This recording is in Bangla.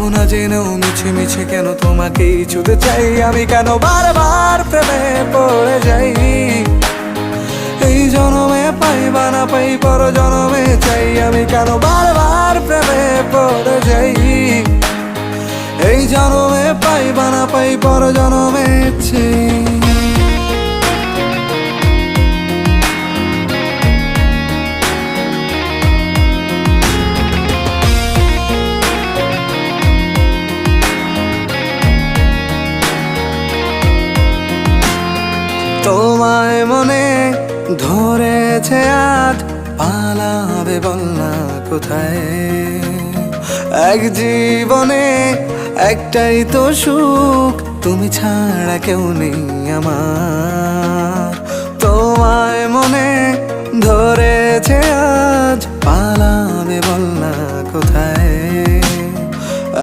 তবু না জেনেও মিছে মিছে কেন তোমাকেই ছুতে চাই আমি, কেন বারবার প্রেমে পড়ে যাই। এই জনমে পাই বা না পাই পর জনমে চাই আমি, কেন বারবার প্রেমে পড়ে যাই। এই জনমে পাই বা না পাই পর জনমে চাই। তোমায় মনে ধরেছে আজ, পালাবে বল না কোথায়। এক জীবনে একটাই তো সুখ, তুমি ছাড়া কেউ নেই আমার। তোমায় মনে ধরেছে আজ, পালাবে বল না কোথায়।